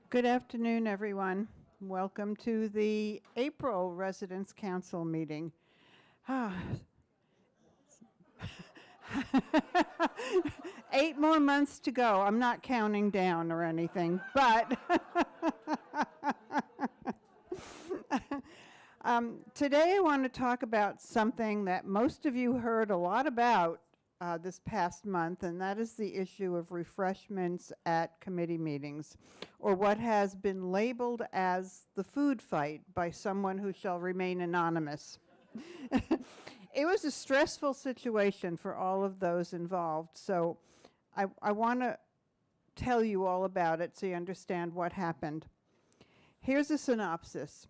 Good afternoon, everyone. Welcome to the April Residents Council meeting. Ah. 8 more months to go. I'm not counting down or anything, but today I want to talk about something that most of you heard a lot about this past month, and that is the issue of refreshments at committee meetings, or what has been labeled as the food fight by someone who shall remain anonymous. It was a stressful situation for all of those involved, so I want to tell you all about it so you understand what happened. Here's a synopsis,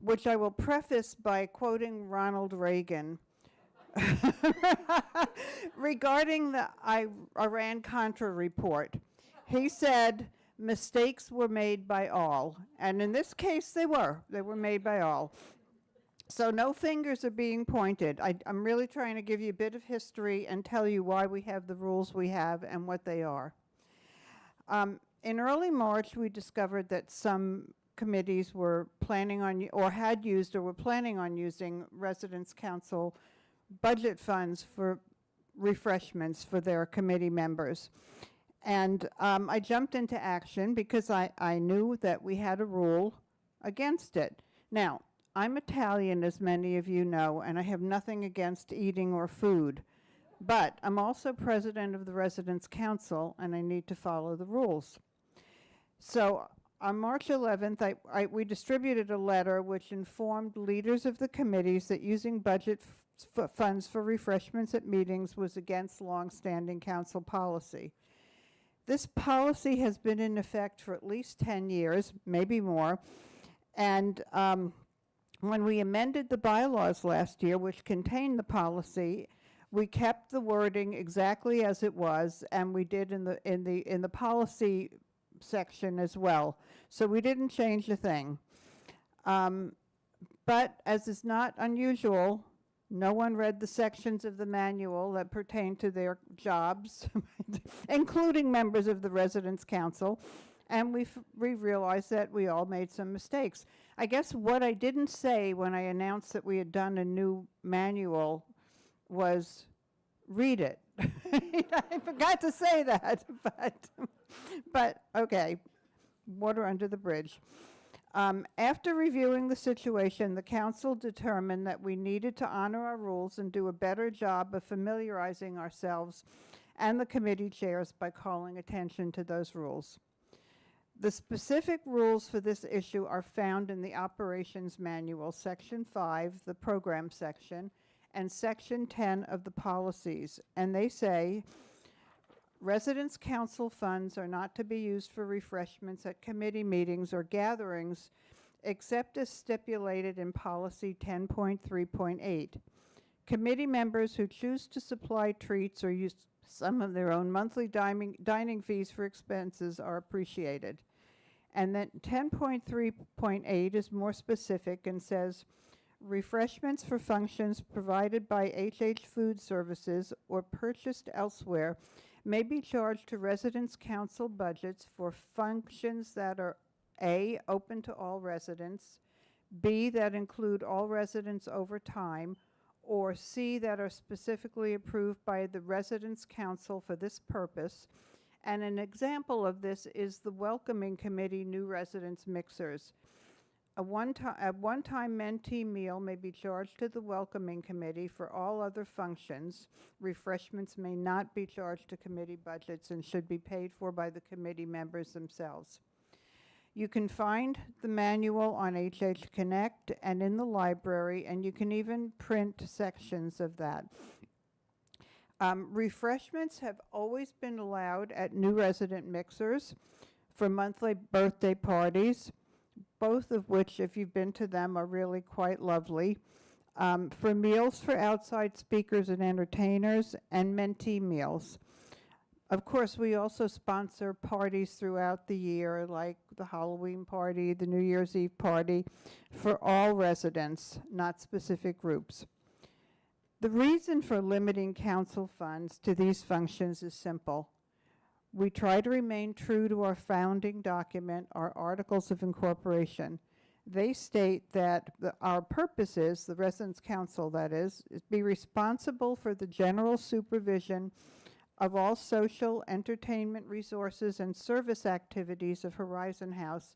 which I will preface by quoting Ronald Reagan regarding the Iran-Contra report. He said, mistakes were made by all, and in this case they were made by all. So no fingers are being pointed. I'm really trying to give you a bit of history and tell you why we have the rules we have and what they are. In early March, we discovered that some committees were planning on, or had used, or were planning on using Residents' Council budget funds for refreshments for their committee members. And I jumped into action because I knew that we had a rule against it. Now, I'm Italian, as many of you know, and I have nothing against eating or food, but I'm also president of the Residents' Council, and I need to follow the rules. So on March 11th, we distributed a letter which informed leaders of the committees that using budget funds for refreshments at meetings was against long-standing council policy. This policy has been in effect for at least 10 years, maybe more, and when we amended the bylaws last year, which contained the policy, we kept the wording exactly as it was, and we did in the policy section as well. So we didn't change a thing. But as is not unusual, no one read the sections of the manual that pertain to their jobs, including members of the Residents' Council. And we realized that we all made some mistakes. I guess what I didn't say when I announced that we had done a new manual was read it. I forgot to say that, but okay, water under the bridge. After reviewing the situation, the council determined that we needed to honor our rules and do a better job of familiarizing ourselves and the committee chairs by calling attention to those rules. The specific rules for this issue are found in the Operations Manual, Section 5, the Program section, and Section 10 of the Policies. And they say, Residents' Council funds are not to be used for refreshments at committee meetings or gatherings, except as stipulated in Policy 10.3.8. Committee members who choose to supply treats or use some of their own monthly dining fees for expenses are appreciated. And then 10.3.8 is more specific and says, refreshments for functions provided by HH Food Services or purchased elsewhere may be charged to Residents' Council budgets for functions that are A, open to all residents, B, that include all residents over time, or C, that are specifically approved by the Residents' Council for this purpose. And an example of this is the Welcoming Committee New Residents Mixers. A one-time mentee meal may be charged to the Welcoming Committee. For all other functions, refreshments may not be charged to committee budgets and should be paid for by the committee members themselves. You can find the manual on HH Connect and in the library, and you can even print sections of that. Refreshments have always been allowed at new resident mixers for monthly birthday parties, both of which, if you've been to them, are really quite lovely. For meals for outside speakers and entertainers, and mentee meals. Of course, we also sponsor parties throughout the year, like the Halloween party, the New Year's Eve party, for all residents, not specific groups. The reason for limiting council funds to these functions is simple. We try to remain true to our founding document, our Articles of Incorporation. They state that our purpose is, the Residence Council that is be responsible for the general supervision of all social, entertainment resources and service activities of Horizon House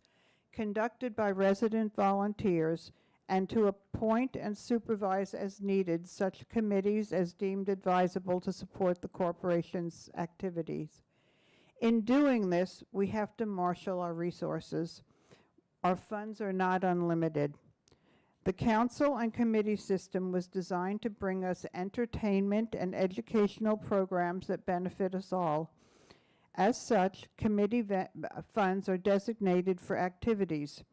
conducted by resident volunteers, and to appoint and supervise as needed such committees as deemed advisable to support the corporation's activities. In doing this, we have to marshal our resources. Our funds are not unlimited. The council and committee system was designed to bring us entertainment and educational programs that benefit us all. As such, committee funds are designated for activities.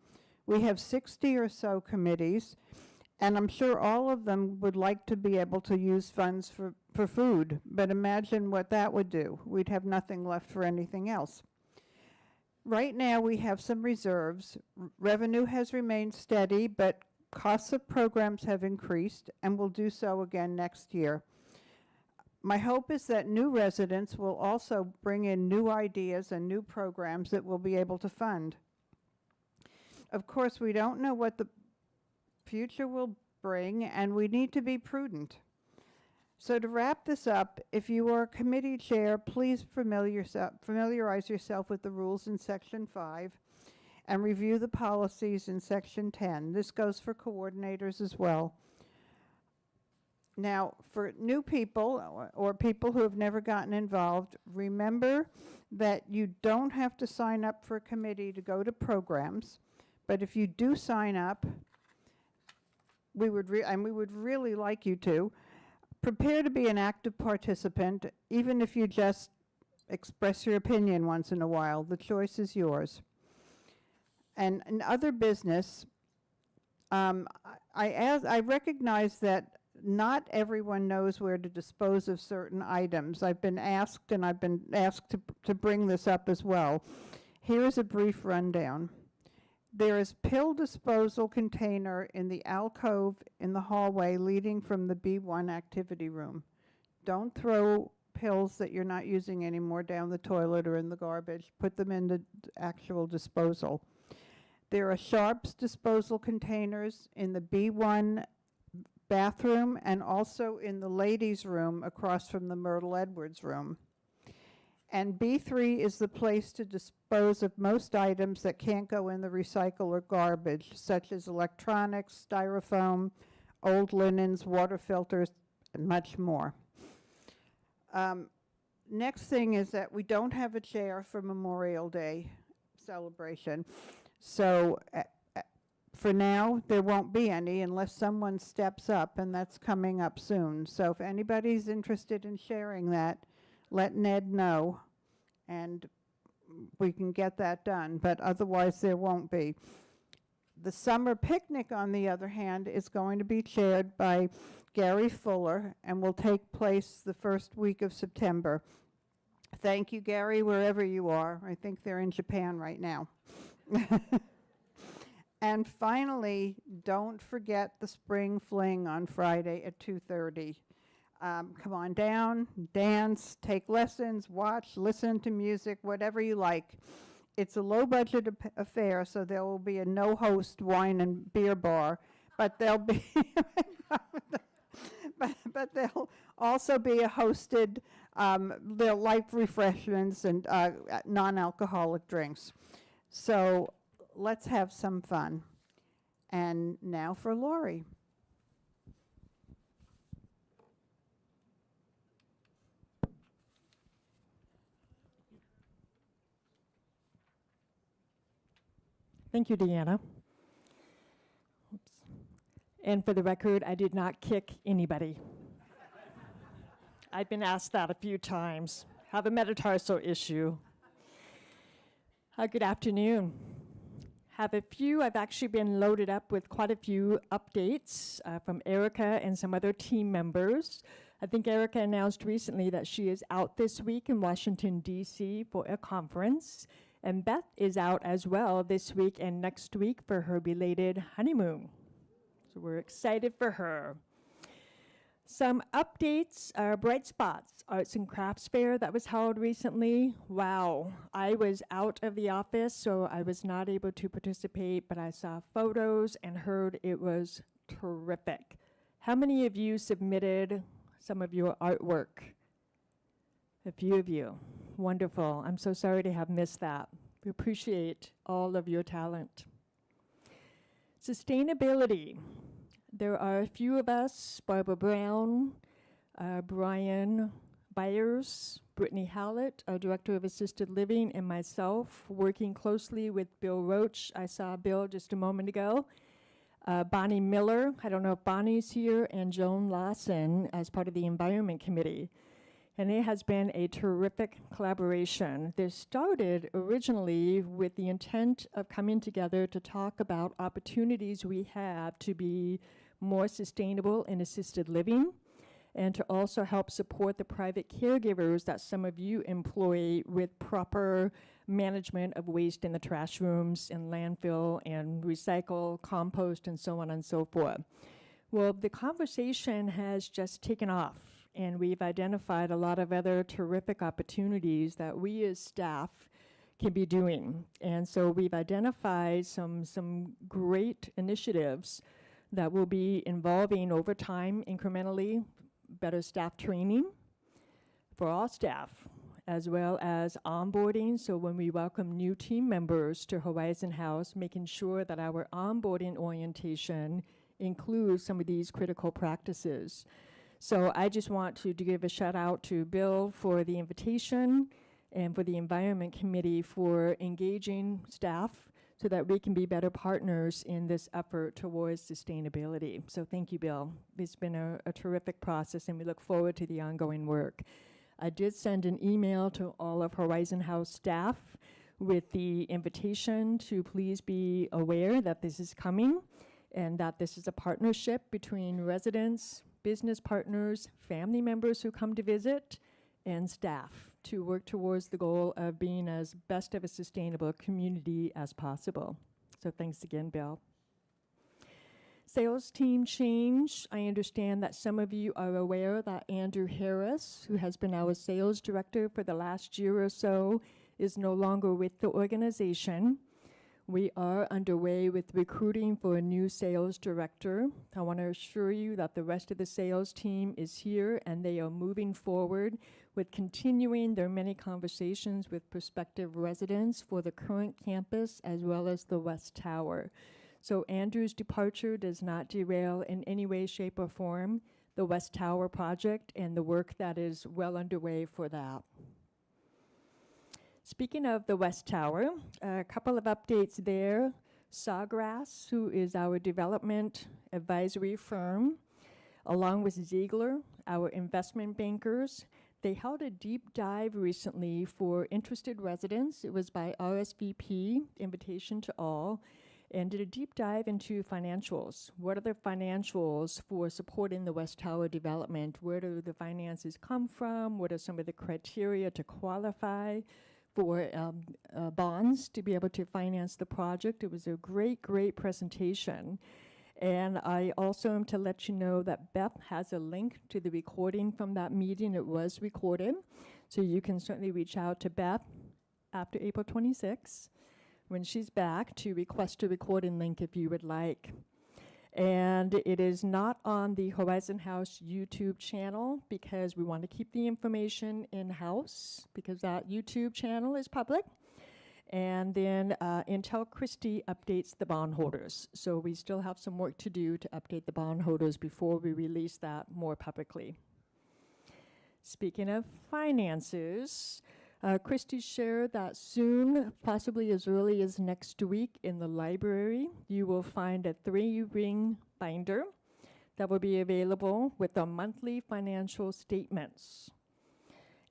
We have 60 or so committees, and I'm sure all of them would like to be able to use funds for food, but imagine what that would do. We'd have nothing left for anything else. Right now, we have some reserves. Revenue has remained steady, but costs of programs have increased and will do so again next year. My hope is that new residents will also bring in new ideas and new programs that we'll be able to fund. Of course, we don't know what the future will bring, and we need to be prudent. So to wrap this up, if you are a committee chair, please familiarize yourself with the rules in Section 5 and review the policies in Section 10. This goes for coordinators as well. Now, for new people or people who have never gotten involved, remember that you don't have to sign up for a committee to go to programs, but if you do sign up, we would really like you to. Prepare to be an active participant, even if you just express your opinion once in a while. The choice is yours. And in other business, I recognize that not everyone knows where to dispose of certain items. I've been asked, and I've been asked to bring this up as well. Here is a brief rundown. There is pill disposal container in the alcove in the hallway leading from the B1 activity room. Don't throw pills that you're not using anymore down the toilet or in the garbage. Put them in the actual disposal. There are sharps disposal containers in the B1 bathroom and also in the ladies' room across from the Myrtle Edwards room. And B3 is the place to dispose of most items that can't go in the recycle or garbage, such as electronics, styrofoam, old linens, water filters, and much more. Next thing is that we don't have a chair for Memorial Day celebration. So for now, there won't be any unless someone steps up, and that's coming up soon. So if anybody's interested in sharing that, let Ned know, and we can get that done, but otherwise there won't be. The summer picnic, on the other hand, is going to be chaired by Gary Fuller and will take place the first week of September. Thank you, Gary, wherever you are. I think they're in Japan right now. And finally, don't forget the spring fling on Friday at 2:30. Come on down, dance, take lessons, watch, listen to music, whatever you like. It's a low-budget affair, so there will be a no-host wine and beer bar, but there'll be, but there'll also be a hosted, there'll light refreshments and non-alcoholic drinks. So let's have some fun. And now for Lori. Thank you, Deanna. Oops. And for the record, I did not kick anybody. I've been asked that a few times. Have a metatarsal issue. Good afternoon. I've actually been loaded up with quite a few updates from Erica and some other team members. I think Erica announced recently that she is out this week in Washington, D.C. for a conference. And Beth is out as well this week and next week for her belated honeymoon. So we're excited for her. Some updates are bright spots. Arts and Crafts Fair that was held recently. Wow, I was out of the office, so I was not able to participate, but I saw photos and heard it was terrific. How many of you submitted some of your artwork? A few of you. Wonderful. I'm so sorry to have missed that. We appreciate all of your talent. Sustainability. There are a few of us, Barbara Brown, Brian Byers, Brittany Hallett, our Director of Assisted Living, and myself, working closely with Bill Roach. I saw Bill just a moment ago. Bonnie Miller, I don't know if Bonnie's here, and Joan Lawson as part of the Environment Committee. And it has been a terrific collaboration. This started originally with the intent of coming together to talk about opportunities we have to be more sustainable in assisted living, and to also help support the private caregivers that some of you employ with proper management of waste in the trash rooms and landfill and recycle, compost, and so on and so forth. Well, the conversation has just taken off, and we've identified a lot of other terrific opportunities that we as staff can be doing. And so we've identified some great initiatives that will be involving over time, incrementally, better staff training for all staff, as well as onboarding. So when we welcome new team members to Horizon House, making sure that our onboarding orientation includes some of these critical practices. So I just want to give a shout out to Bill for the invitation and for the Environment Committee for engaging staff so that we can be better partners in this effort towards sustainability. So thank you, Bill. It's been a terrific process, and we look forward to the ongoing work. I did send an email to all of Horizon House staff with the invitation to please be aware that this is coming and that this is a partnership between residents, business partners, family members who come to visit, and staff to work towards the goal of being as best of a sustainable community as possible. So thanks again, Bill. Sales team change. I understand that some of you are aware that Andrew Harris, who has been our sales director for the last year or so, is no longer with the organization. We are underway with recruiting for a new sales director. I want to assure you that the rest of the sales team is here, and they are moving forward with continuing their many conversations with prospective residents for the current campus as well as the West Tower. So Andrew's departure does not derail in any way, shape, or form the West Tower project and the work that is well underway for that. Speaking of the West Tower, a couple of updates there. Sawgrass, who is our development advisory firm, along with Ziegler, our investment bankers, they held a deep dive recently for interested residents. It was by RSVP, invitation to all, and did a deep dive into financials. What are the financials for supporting the West Tower development? Where do the finances come from? What are some of the criteria to qualify for bonds to be able to finance the project? It was a great, great presentation. And I also am to let you know that Beth has a link to the recording from that meeting. It was recorded. So you can certainly reach out to Beth after April 26th when she's back to request a recording link if you would like. And it is not on the Horizon House YouTube channel because we want to keep the information in-house because that YouTube channel is public. And then Intel Christie updates the bondholders. So we still have some work to do to update the bondholders before we release that more publicly. Speaking of finances, Christie shared that soon, possibly as early as next week in the library, you will find a 3-ring binder that will be available with the monthly financial statements.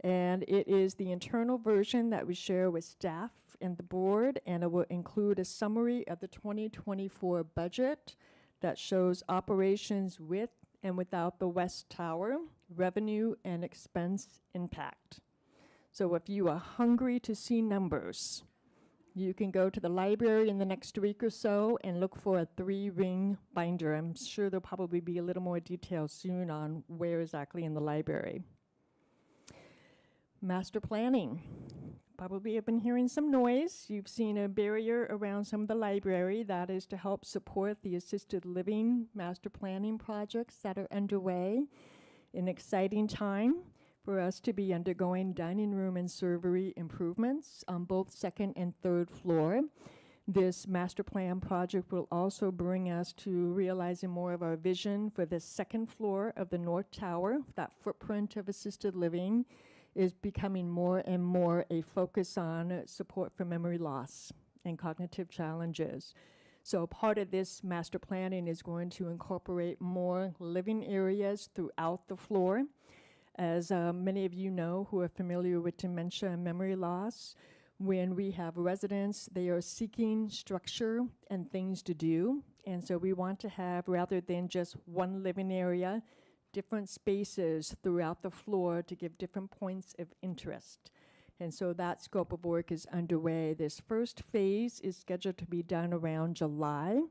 And it is the internal version that we share with staff and the board, and it will include a summary of the 2024 budget that shows operations with and without the West Tower, revenue and expense impact. So if you are hungry to see numbers, You can go to the library in the next week or so and look for a 3-ring binder. I'm sure there'll probably be a little more detail soon on where exactly in the library. Master planning. Probably have been hearing some noise. You've seen a barrier around some of the library. That is to help support the assisted living master planning projects that are underway. An exciting time for us to be undergoing dining room and servery improvements on both second and third floor. This master plan project will also bring us to realizing more of our vision for the second floor of the North Tower. That footprint of assisted living is becoming more and more a focus on support for memory loss and cognitive challenges. So part of this master planning is going to incorporate more living areas throughout the floor. As many of you know who are familiar with dementia and memory loss, when we have residents, they are seeking structure and things to do. And so we want to have, rather than just one living area, different spaces throughout the floor to give different points of interest. And so that scope of work is underway. This first phase is scheduled to be done around July.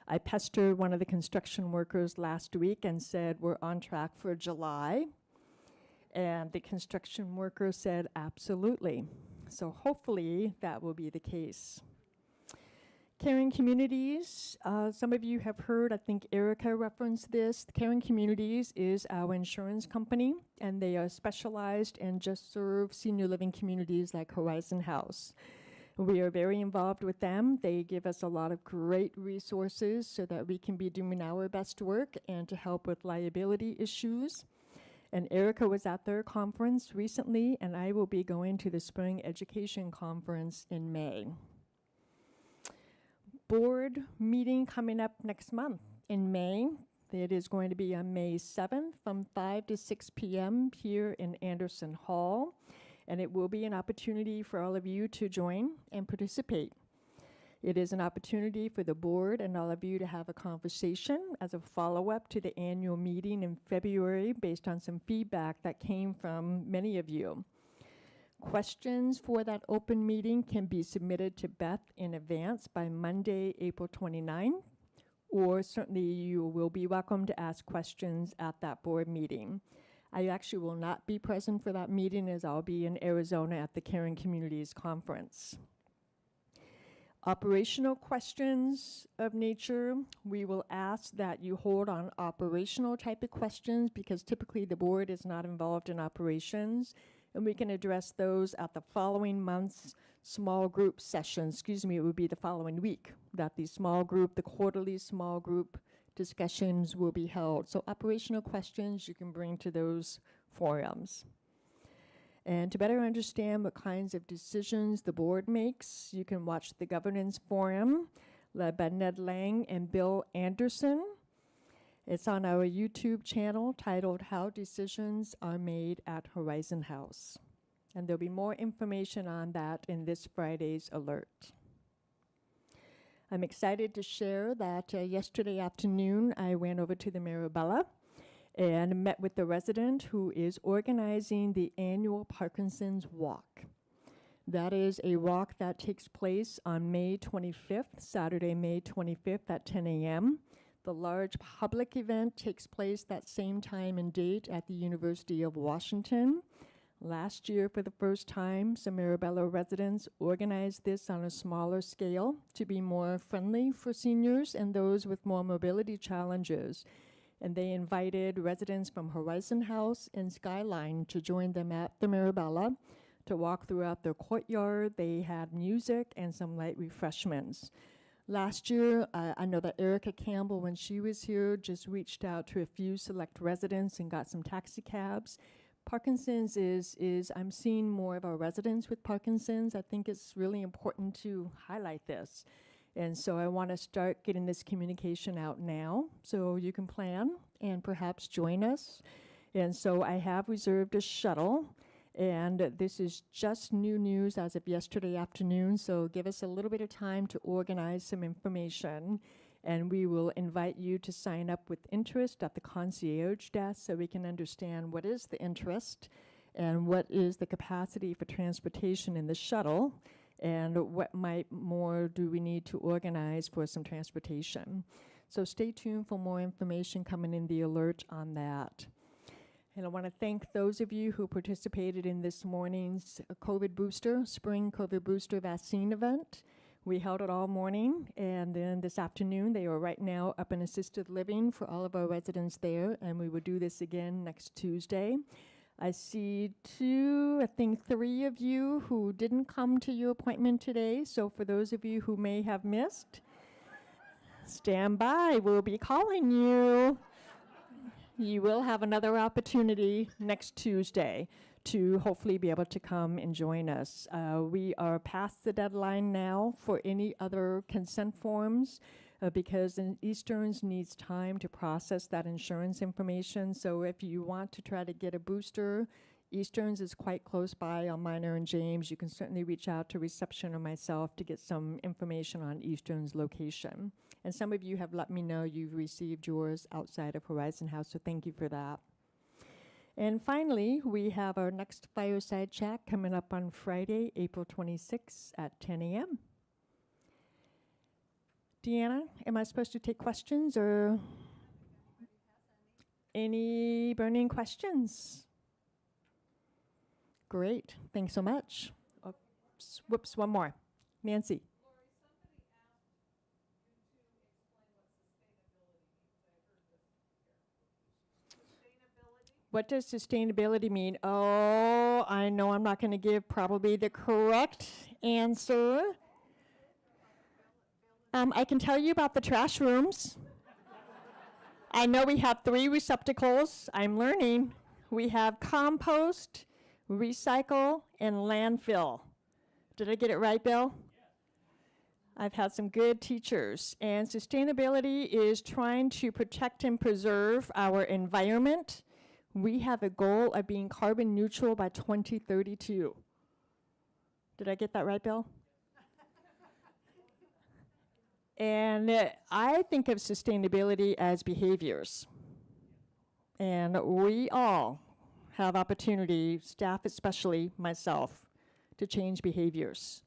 I pestered one of the construction workers last week and said, we're on track for July. And the construction worker said, absolutely. So hopefully that will be the case. Caring Communities, some of you have heard, I think Erica referenced this. Caring Communities is our insurance company, and they are specialized and just serve senior living communities like Horizon House. We are very involved with them. They give us a lot of great resources so that we can be doing our best work and to help with liability issues. And Erica was at their conference recently, and I will be going to the Spring Education Conference in May. Board meeting coming up next month in May. It is going to be on May 7th from 5 to 6 p.m. here in Anderson Hall. And it will be an opportunity for all of you to join and participate. It is an opportunity for the board and all of you to have a conversation as a follow-up to the annual meeting in February based on some feedback that came from many of you. Questions for that open meeting can be submitted to Beth in advance by Monday, April 29, or certainly you will be welcome to ask questions at that board meeting. I actually will not be present for that meeting as I'll be in Arizona at the Caring Communities Conference. Operational questions of nature, we will ask that you hold on operational type of questions because typically the board is not involved in operations. And we can address those at the following month's small group sessions. It would be the following week that the quarterly small group discussions will be held. So operational questions you can bring to those forums. And to better understand what kinds of decisions the board makes, you can watch the governance forum led by Ned Lang and Bill Anderson. It's on our YouTube channel titled How Decisions Are Made at Horizon House. And there'll be more information on that in this Friday's alert. I'm excited to share that yesterday afternoon I went over to the Mirabella and met with the resident who is organizing the annual Parkinson's Walk. That is a walk that takes place on May 25th, Saturday, May 25th at 10 a.m. The large public event takes place that same time and date at the University of Washington. Last year, for the first time, some Mirabella residents organized this on a smaller scale to be more friendly for seniors and those with more mobility challenges. And they invited residents from Horizon House and Skyline to join them at the Mirabella to walk throughout their courtyard. They had music and some light refreshments. Last year, I know that Erica Campbell, when she was here, just reached out to a few select residents and got some taxi cabs. Parkinson's is I'm seeing more of our residents with Parkinson's. I think it's really important to highlight this. And so I want to start getting this communication out now so you can plan and perhaps join us. And so I have reserved a shuttle. And this is just new news as of yesterday afternoon, so give us a little bit of time to organize some information, and we will invite you to sign up with interest at the concierge desk so we can understand what is the interest and what is the capacity for transportation in the shuttle. and what might more do we need to organize for some transportation. So stay tuned for more information coming in the alert on that. And I want to thank those of you who participated in this morning's spring COVID booster vaccine event. We held it all morning, and then this afternoon, they are right now up in assisted living for all of our residents there, and we will do this again next Tuesday. I see three of you who didn't come to your appointment today, so for those of you who may have missed, stand by, we'll be calling you. You will have another opportunity next Tuesday to hopefully be able to come and join us. We are past the deadline now for any other consent forms because Easterns needs time to process that insurance information. So if you want to try to get a booster, Easterns is quite close by on Minor and James. You can certainly reach out to reception or myself to get some information on Easterns location. And some of you have let me know you've received yours outside of Horizon House, so thank you for that. And finally, we have our next fireside chat coming up on Friday, April 26th at 10 a.m. Deanna, am I supposed to take questions or any burning questions? Great, thanks so much. Oh, whoops, one more. Nancy. What does sustainability mean? Oh, I know I'm not going to give probably the correct answer. I can tell you about the trash rooms. I know we have 3 receptacles. I'm learning. We have compost, recycle, and landfill. Did I get it right, Bill? I've had some good teachers. And sustainability is trying to protect and preserve our environment. We have a goal of being carbon neutral by 2032. Did I get that right, Bill? And I think of sustainability as behaviors. And we all have opportunity, staff especially, myself, to change behaviors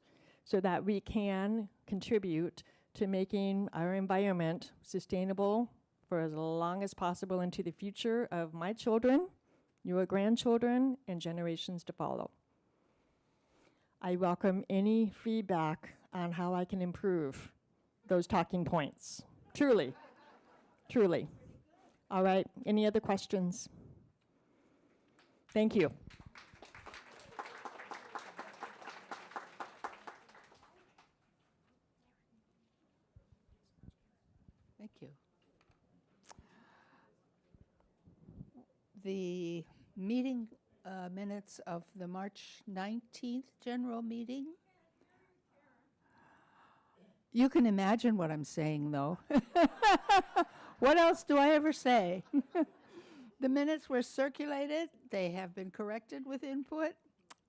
so that we can contribute to making our environment sustainable for as long as possible into the future of my children, your grandchildren, and generations to follow. I welcome any feedback on how I can improve those talking points. Truly, truly. All right, any other questions? Thank you. Thank you. The meeting minutes of the March 19th general meeting. You can imagine what I'm saying, though. What else do I ever say? The minutes were circulated. They have been corrected with input.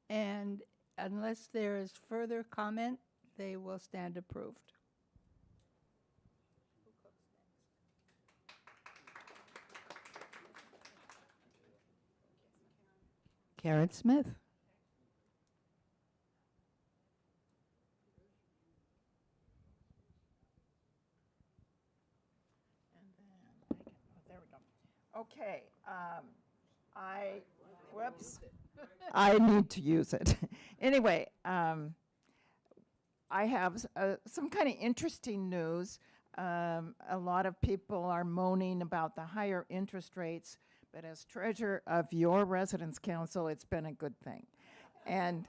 And unless there is further comment, they will stand approved. Karen Smith. There we go. Okay, whoops. I need to use it. Anyway, I have some kind of interesting news. A lot of people are moaning about the higher interest rates, but as treasurer of your residence council, it's been a good thing. And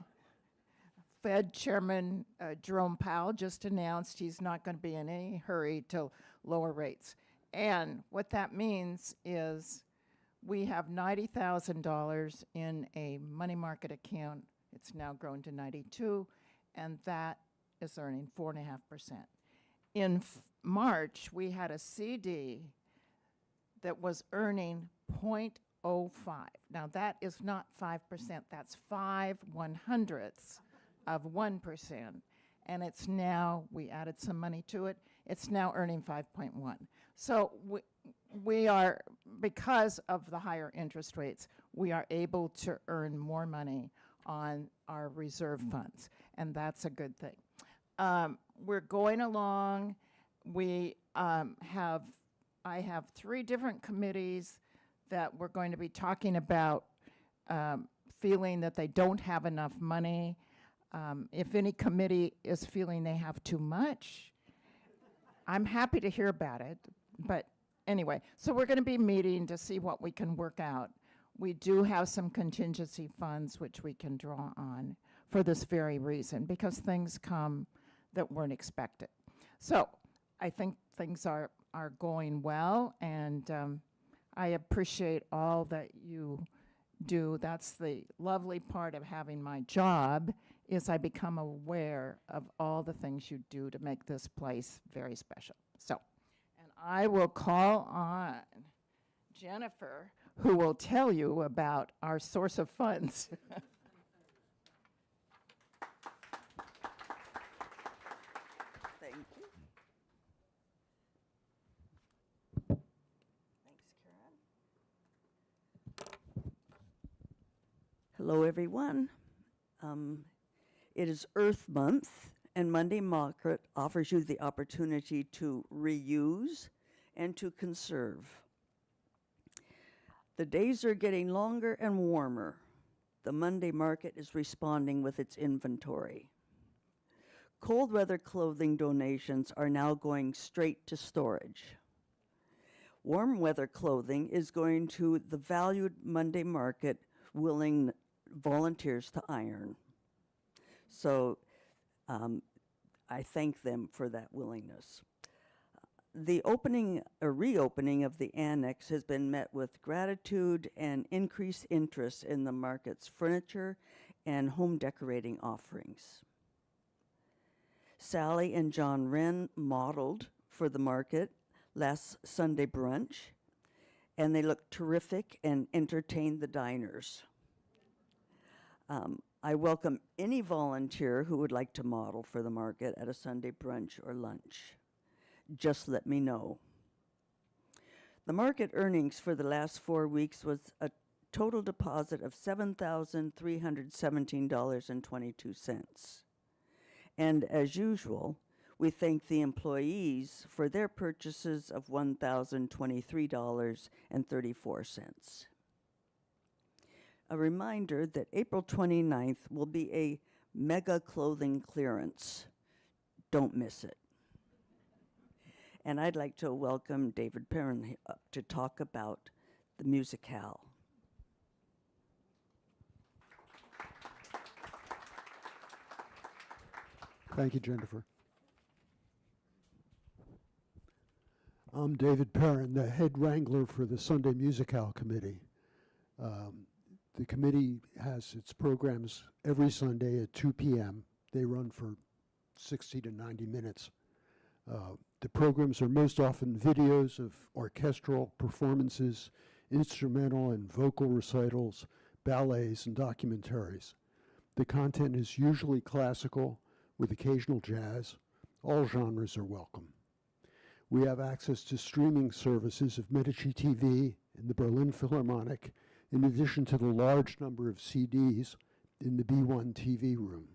Fed Chairman Jerome Powell just announced he's not going to be in any hurry to lower rates. And what that means is we have $90,000 in a money market account. It's now grown to 92, and that is earning 4.5%. In March, we had a CD that was earning 0.05. Now that is not 5%, that's 5/100ths of 1%. And it's now, we added some money to it, it's now earning 5.1. So we are, because of the higher interest rates, we are able to earn more money on our reserve funds. and that's a good thing. We're going along. I have 3 different committees that we're going to be talking about feeling that they don't have enough money. If any committee is feeling they have too much, I'm happy to hear about it. But anyway, so we're going to be meeting to see what we can work out. We do have some contingency funds which we can draw on for this very reason, because things come that weren't expected. So I think things are going well, and I appreciate all that you do. That's the lovely part of having my job, is I become aware of all the things you do to make this place very special. So, and I will call on Jennifer, who will tell you about our source of funds. Thank you. Thanks, Karen. Hello, everyone. It is Earth Month, and Monday Market offers you the opportunity to reuse and to conserve. The days are getting longer and warmer. The Monday Market is responding with its inventory. Cold weather clothing donations are now going straight to storage. Warm weather clothing is going to the valued Monday Market willing volunteers to iron. So I thank them for that willingness. The reopening of the annex has been met with gratitude and increased interest in the market's furniture and home decorating offerings. Sally and John Wren modeled for the market last Sunday brunch, and they looked terrific and entertained the diners. I welcome any volunteer who would like to model for the market at a Sunday brunch or lunch. Just let me know. The market earnings for the last 4 weeks was a total deposit of $7,317.22. And as usual, we thank the employees for their purchases of $1,023.34. A reminder that April 29th will be a mega clothing clearance. Don't miss it. And I'd like to welcome David Perrin up to talk about the musicale. Thank you, Jennifer. I'm David Perrin, the head wrangler for the Sunday Musicale Committee. The committee has its programs every Sunday at 2 p.m. They run for 60 to 90 minutes. The programs are most often videos of orchestral performances, instrumental and vocal recitals, ballets, and documentaries. The content is usually classical with occasional jazz. All genres are welcome. We have access to streaming services of Medici TV and the Berlin Philharmonic, in addition to the large number of CDs in the B1 TV room.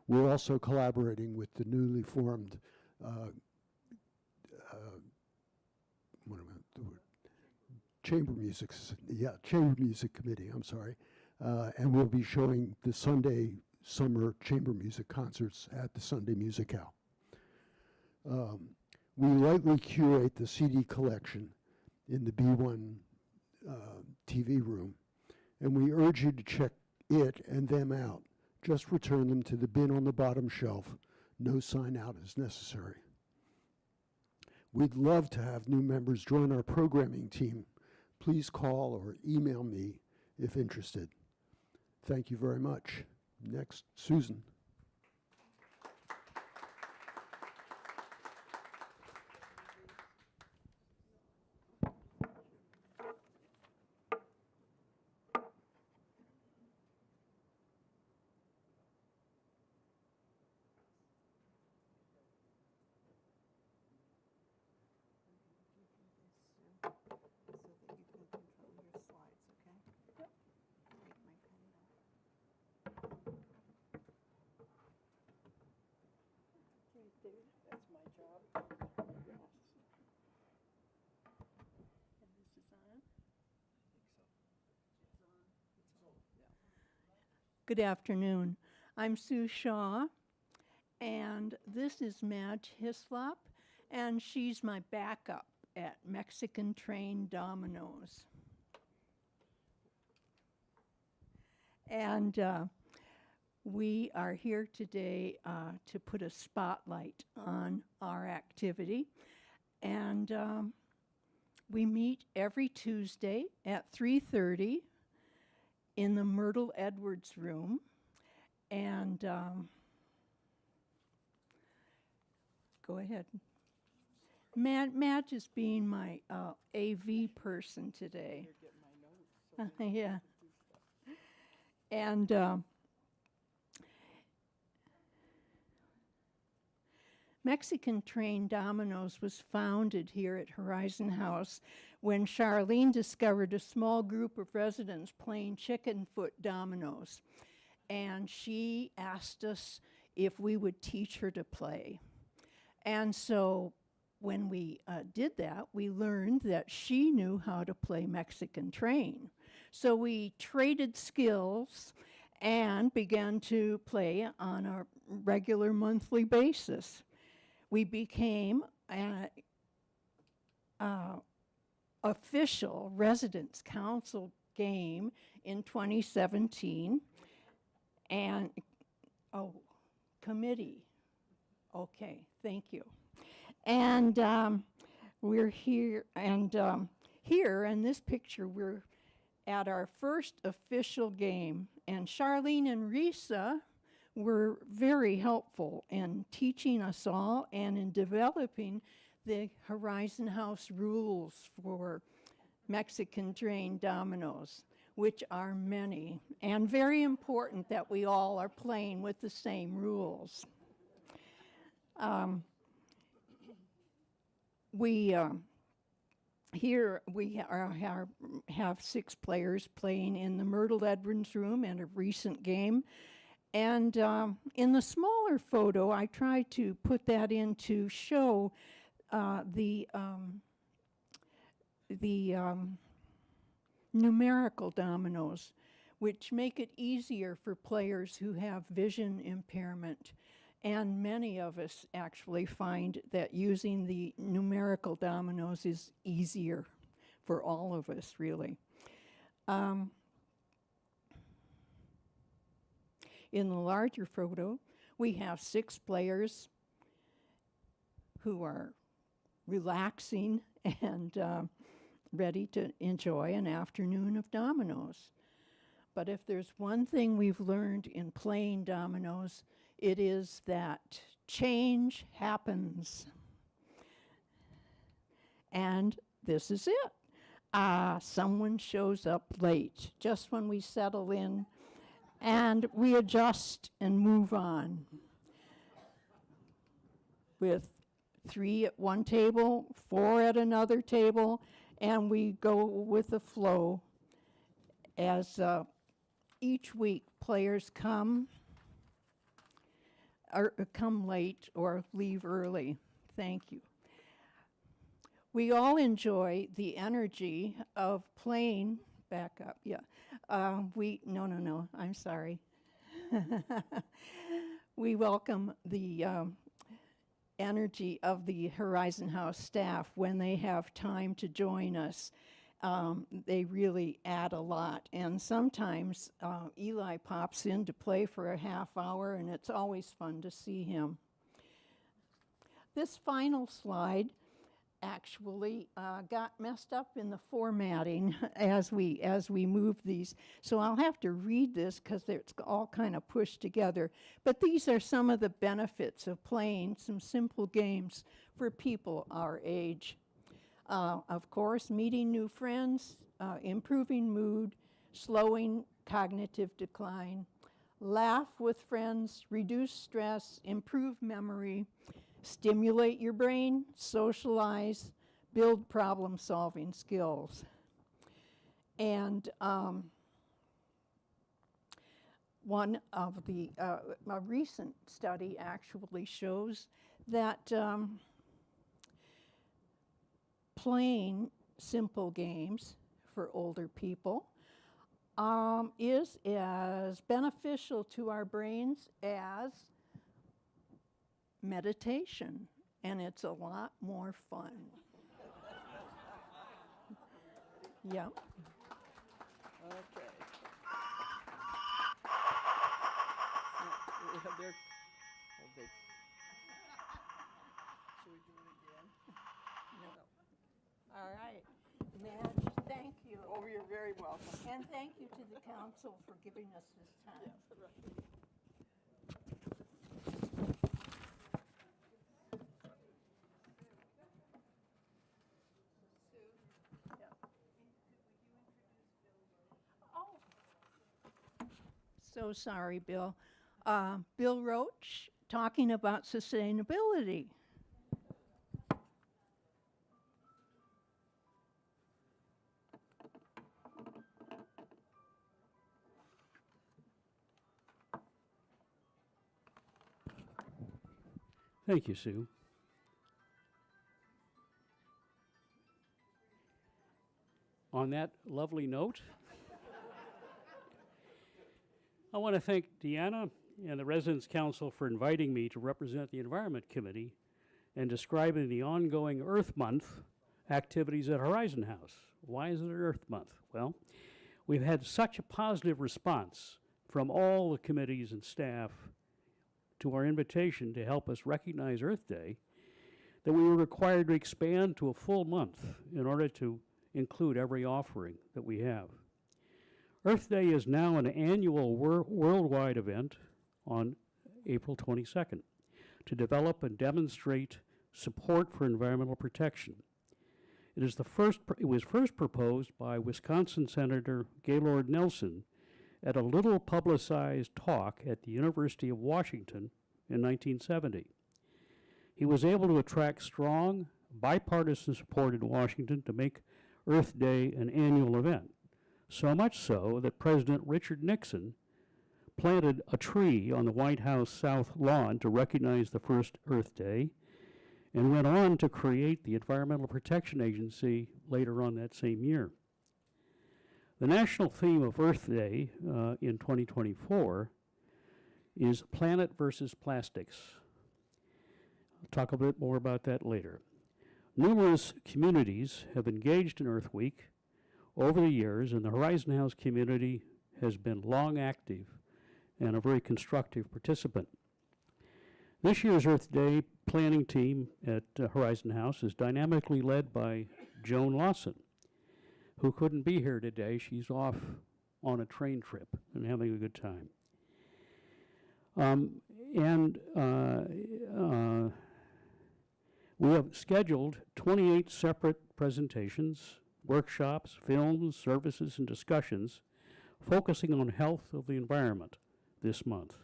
We're also collaborating with the newly formed Chamber Music Committee, I'm sorry. And we'll be showing the Sunday summer chamber music concerts at the Sunday Musicale. We lightly curate the CD collection in the B1 TV room, and we urge you to check it and them out. Just return them to the bin on the bottom shelf. No sign out is necessary. We'd love to have new members join our programming team. Please call or email me if interested. Thank you very much. Next, Susan. Good afternoon. I'm Sue Shaw, and this is Madge Hislop, and she's my backup at Mexican Train Dominoes. And we are here today to put a spotlight on our activity. And we meet every Tuesday at 3:30 in the Myrtle Edwards room. And go ahead. Madge is being my AV person today. Yeah. And Mexican Train Dominoes was founded here at Horizon House when Charlene discovered a small group of residents playing chicken foot dominoes. And she asked us if we would teach her to play. And so when we did that, we learned that she knew how to play Mexican Train. So we traded skills and began to play on a regular monthly basis. We became an official residence council game in 2017. And, committee. Okay, thank you. And we're here, and here in this picture, we're at our first official game. And Charlene and Risa were very helpful in teaching us all and in developing the Horizon House rules for Mexican Train Dominoes, which are many, and very important that we all are playing with the same rules. Here we have 6 players playing in the Myrtle Edwards room in a recent game. And in the smaller photo, I tried to put that in to show the numerical dominoes, which make it easier for players who have vision impairment. And many of us actually find that using the numerical dominoes is easier for all of us, really. In the larger photo, we have 6 players who are relaxing and ready to enjoy an afternoon of dominoes. But if there's one thing we've learned in playing dominoes, it is that change happens. And this is it. Someone shows up late, just when we settle in, and we adjust and move on. With 3 at one table, 4 at another table, and we go with the flow as each week players come late or leave early. Thank you. We all enjoy the energy of playing. Back up, yeah. No, I'm sorry. We welcome the energy of the Horizon House staff when they have time to join us. They really add a lot. And sometimes Eli pops in to play for a half hour, and it's always fun to see him. This final slide actually got messed up in the formatting as we move these. So I'll have to read this because it's all kind of pushed together. But these are some of the benefits of playing some simple games for people our age. Of course, meeting new friends, improving mood, slowing cognitive decline, laugh with friends, reduce stress, improve memory, stimulate your brain, socialize, build problem-solving skills. And one of the, a recent study actually shows that playing simple games for older people is as beneficial to our brains as meditation, and it's a lot more fun. Yep. Okay. Should we do it again? All right. Madge, thank you. Oh, you're very welcome. And thank you to the council for giving us this time. So sorry, Bill. Bill Roach, talking about sustainability. Thank you, Sue. On that lovely note, I want to thank Deanna and the Residents' Council for inviting me to represent the Environment Committee and describing the ongoing Earth Month activities at Horizon House. Why is it Earth Month? Well, we've had such a positive response from all the committees and staff to our invitation to help us recognize Earth Day that we were required to expand to a full month in order to include every offering that we have. Earth Day is now an annual worldwide event on April 22nd to develop and demonstrate support for environmental protection. It was first proposed by Wisconsin Senator Gaylord Nelson at a little publicized talk at the University of Washington in 1970. He was able to attract strong bipartisan support in Washington to make Earth Day an annual event, so much so that President Richard Nixon planted a tree on the White House South Lawn to recognize the first Earth Day, and went on to create the Environmental Protection Agency later on that same year. The national theme of Earth Day in 2024 is Planet versus Plastics. I'll talk a bit more about that later. Numerous communities have engaged in Earth Week over the years, and the Horizon House community has been long active and a very constructive participant. This year's Earth Day planning team at Horizon House is dynamically led by Joan Lawson, who couldn't be here today. She's off on a train trip and having a good time. We have scheduled 28 separate presentations, workshops, films, services, and discussions focusing on health of the environment this month.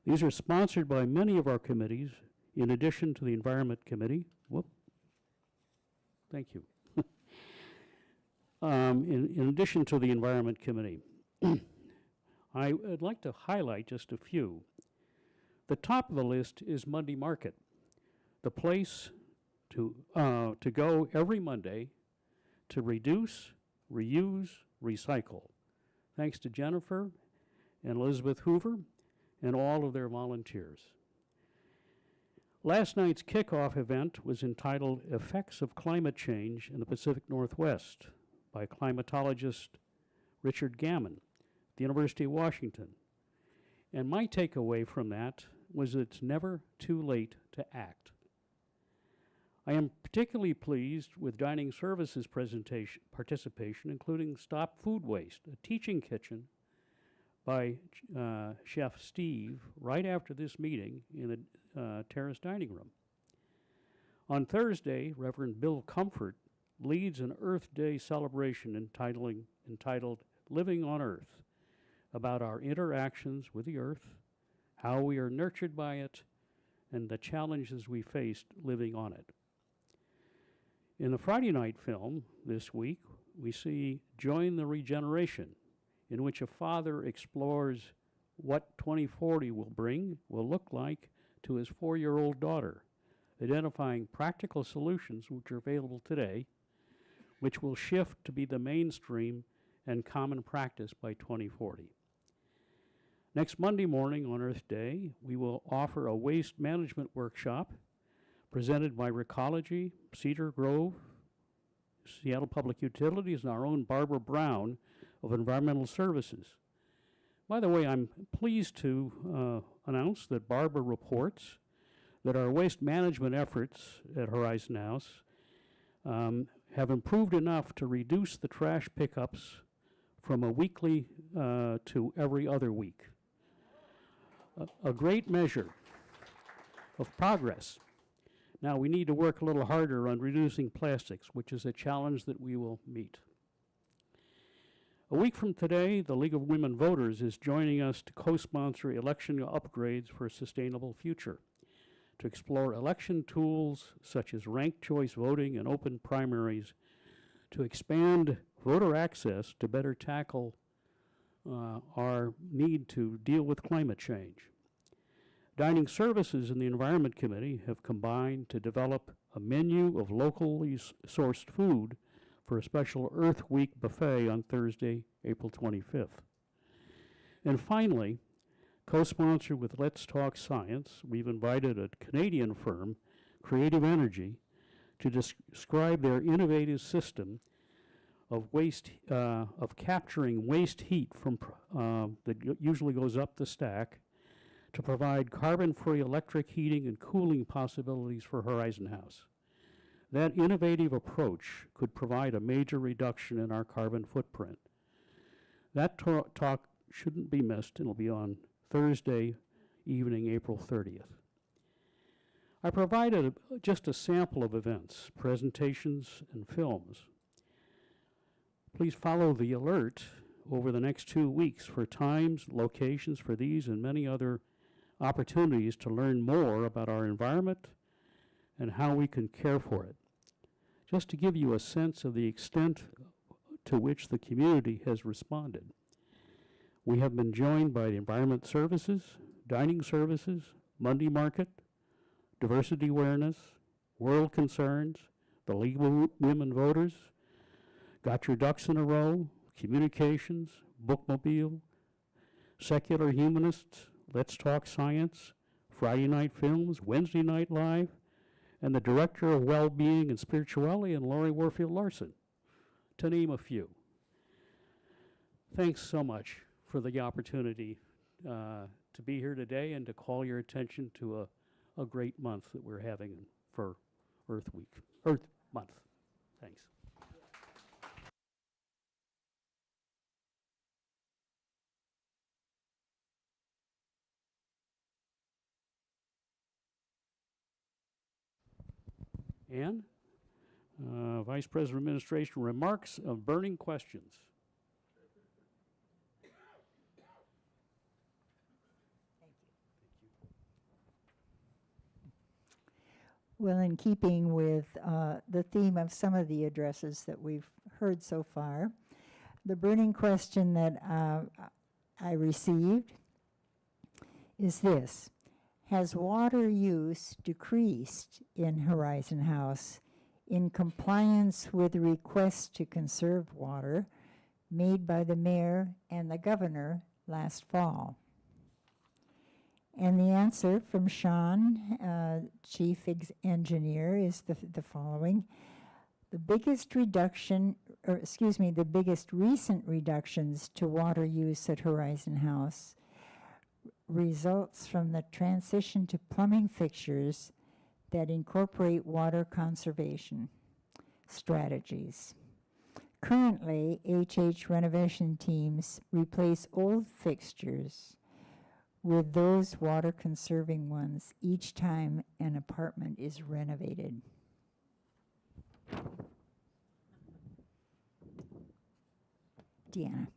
These are sponsored by many of our committees, in addition to the Environment Committee. Thank you. In addition to the Environment Committee, I would like to highlight just a few. The top of the list is Monday Market, the place to go every Monday to reduce, reuse, recycle. Thanks to Jennifer and Elizabeth Hoover and all of their volunteers. Last night's kickoff event was entitled Effects of Climate Change in the Pacific Northwest by climatologist Richard Gammon at the University of Washington. And my takeaway from that was it's never too late to act. I am particularly pleased with dining services participation, including Stop Food Waste, a teaching kitchen by Chef Steve right after this meeting in the terrace dining room. On Thursday, Reverend Bill Comfort leads an Earth Day celebration entitled Living on Earth, about our interactions with the earth, how we are nurtured by it, and the challenges we faced living on it. In the Friday night film this week, we see Join the Regeneration, in which a father explores what 2040 will look like to his 4-year-old daughter, identifying practical solutions which are available today, which will shift to be the mainstream and common practice by 2040. Next Monday morning on Earth Day, we will offer a waste management workshop presented by Recology, Cedar Grove, Seattle Public Utilities, and our own Barbara Brown of Environmental Services. By the way, I'm pleased to announce that Barbara reports that our waste management efforts at Horizon House have improved enough to reduce the trash pickups from a weekly to every other week. A great measure of progress. Now, we need to work a little harder on reducing plastics, which is a challenge that we will meet. A week from today, the League of Women Voters is joining us to co-sponsor election upgrades for a sustainable future, to explore election tools such as ranked choice voting and open primaries, to expand voter access to better tackle our need to deal with climate change. Dining Services and the Environment Committee have combined to develop a menu of locally sourced food for a special Earth Week buffet on Thursday, April 25th. And finally, co-sponsored with Let's Talk Science, we've invited a Canadian firm, Creative Energy, to describe their innovative system of of capturing waste heat from that usually goes up the stack to provide carbon-free electric heating and cooling possibilities for Horizon House. That innovative approach could provide a major reduction in our carbon footprint. That talk shouldn't be missed. It'll be on Thursday evening, April 30th. I provided just a sample of events, presentations, and films. Please follow the alert over the next 2 weeks for times, locations for these and many other opportunities to learn more about our environment and how we can care for it. Just to give you a sense of the extent to which the community has responded. We have been joined by the Environment Services, Dining Services, Monday Market, Diversity Awareness, World Concerns, the League of Women Voters, Got Your Ducks in a Row, Communications, Bookmobile, Secular Humanists, Let's Talk Science, Friday Night Films, Wednesday Night Live, and the Director of Wellbeing and Spirituality, and Lori Warfield Larson, to name a few. Thanks so much for the opportunity to be here today and to call your attention to a great month that we're having for Earth Month. Thanks. Ann, Vice President of Administration, remarks of burning questions. Well, in keeping with the theme of some of the addresses that we've heard so far, the burning question that I received is this: has water use decreased in Horizon House in compliance with the request to conserve water made by the mayor and the governor last fall? And the answer from Sean, Chief Engineer, is the following. The biggest the biggest recent reductions to water use at Horizon House results from the transition to plumbing fixtures that incorporate water conservation strategies. Currently, HH renovation teams replace old fixtures with those water conserving ones each time an apartment is renovated. Deanna.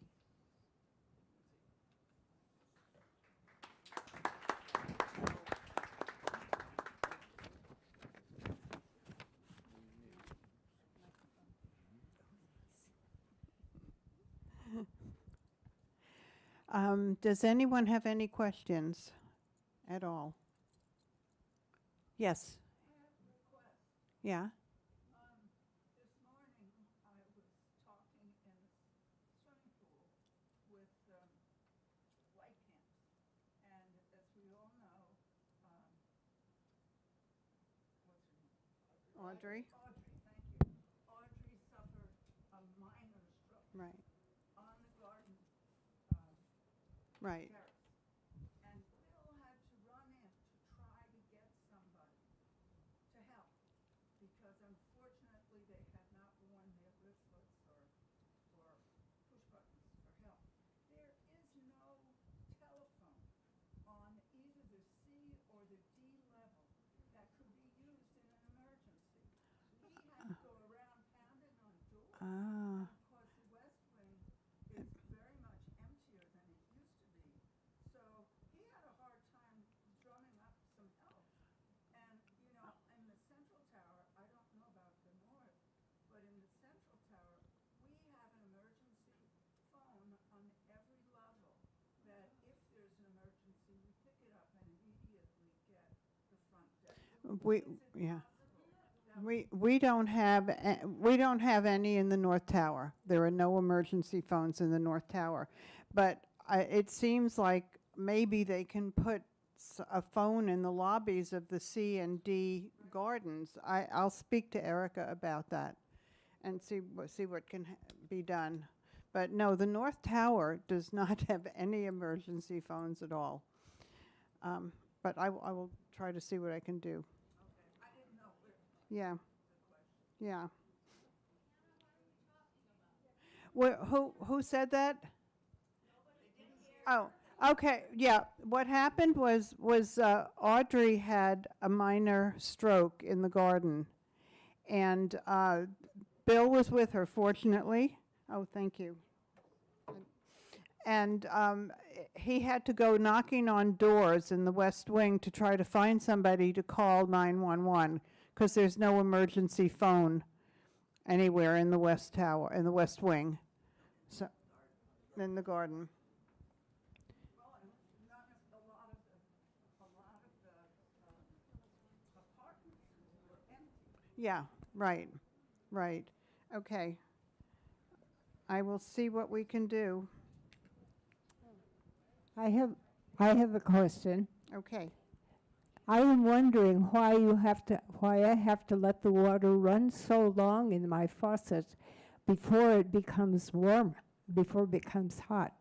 Does anyone have any questions at all? Yes. Yeah. This morning, I was talking in the swimming pool with White Camps, and as we all know, what's her name? Audrey? Audrey, thank you. Audrey suffered a minor stroke Right, on the garden right. terrace. And Bill had to run in to try to get somebody to help, because unfortunately they had not worn their wristlets or push buttons for help. There is no telephone on either the C or the D level that could be used in an emergency. He had to go around pounding on doors. Ah, Of course, the West Wing is very much emptier than it used to be. So he had a hard time drumming up some help. And, you know, in the central tower, I don't know about the north, but in the central tower, we have an emergency phone on every level that if there's an emergency, we pick it up and immediately get the front desk. yeah. We don't have, we don't have any in the North Tower. There are no emergency phones in the North Tower. But it seems like maybe they can put a phone in the lobbies of the C and D gardens. I'll speak to Erica about that and see what can be done. But no, the North Tower does not have any emergency phones at all. But I will try to see what I can do. Yeah, yeah. Who said that? Oh, okay, yeah. What happened was Audrey had a minor stroke in the garden, and Bill was with her, fortunately. Oh, thank you. And he had to go knocking on doors in the West Wing to try to find somebody to call 911. Because there's no emergency phone anywhere in the West Tower, in the West Wing, so, in the garden. Well, and not a lot of the apartments were empty. Yeah, right, okay. I will see what we can do, I have a question. okay. I am wondering why I have to let the water run so long in my faucet before it becomes warm, before it becomes hot.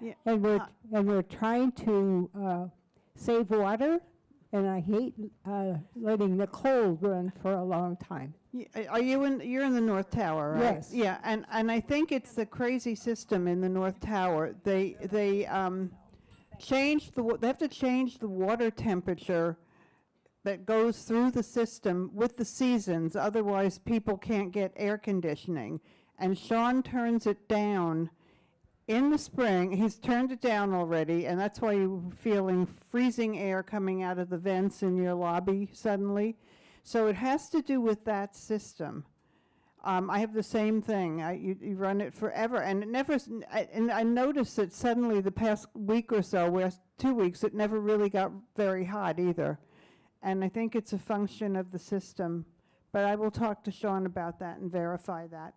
Yeah, And we're trying to save water, and I hate letting the cold run for a long time. Are you you're in the North Tower, right? Yes. Yeah, and I think it's the crazy system in the North Tower. They they have to change the water temperature that goes through the system with the seasons, otherwise people can't get air conditioning. And Sean turns it down in the spring. He's turned it down already, and that's why you're feeling freezing air coming out of the vents in your lobby suddenly. So it has to do with that system. I have the same thing. You run it forever, and it never. And I noticed that suddenly the past week or so, 2 weeks, it never really got very hot either. And I think it's a function of the system. But I will talk to Sean about that and verify that.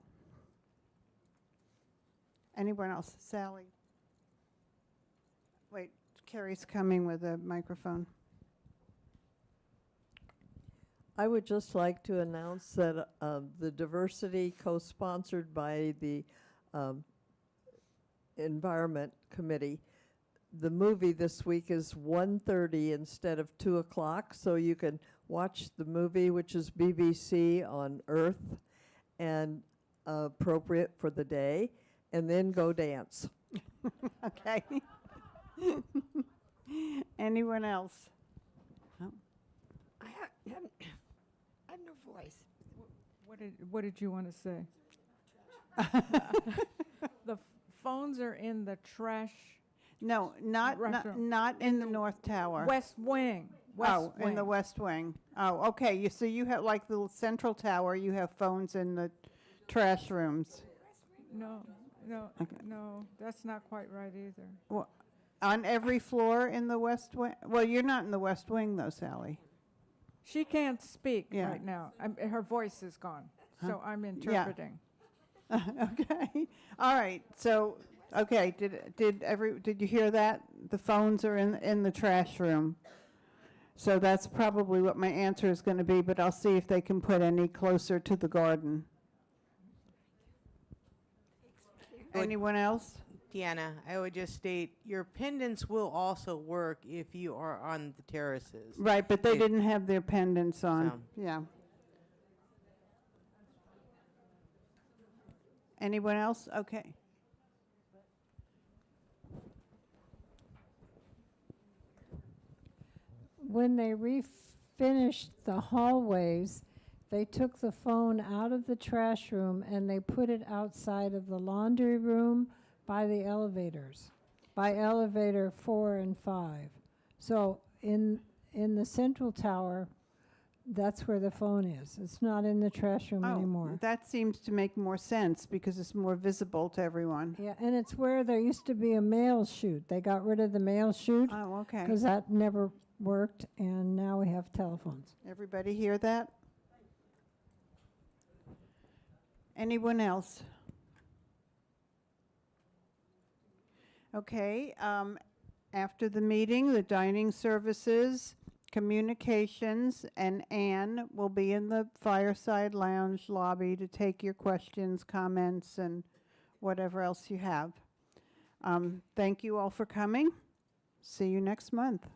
Anyone else? Sally? Wait, Carrie's coming with a microphone. I would just like to announce that the Diversity co-sponsored by the Environment Committee, the movie this week is 1:30 instead of 2 o'clock, so you can watch the movie, which is BBC on Earth, and appropriate for the day, and then go dance. Okay. Anyone else? I have no voice. What did you want to say? The phones are in the trash. No, not in the North Tower. West Wing. In the West Wing. Oh, okay. So you have, like the Central Tower, you have phones in the trash rooms. No, Okay. no, that's not quite right either. Well, on every floor in the West Wing? Well, you're not in the West Wing though, Sally. She can't speak Yeah. right now. Her voice is gone, so I'm interpreting. Okay, all right, so, okay, did you hear that? The phones are in the trash room. So that's probably what my answer is gonna be, but I'll see if they can put any closer to the garden. Anyone else? Deanna, I would just state your pendants will also work if you are on the terraces. Right, but they It- didn't have their pendants on, So- yeah. Anyone else? Okay. When they refinished the hallways, they took the phone out of the trash room and they put it outside of the laundry room by the elevators, by elevator 4 and 5. So in the central tower, that's where the phone is. It's not in the trash room anymore. That seems to make more sense because it's more visible to everyone. Yeah, and it's where there used to be a mail chute. They got rid of the mail chute Oh, okay. because that never worked, and now we have telephones. Everybody hear that? Anyone else? Okay, after the meeting, the dining services, communications, and Anne will be in the Fireside Lounge lobby to take your questions, comments, and whatever else you have. Thank you all for coming. See you next month.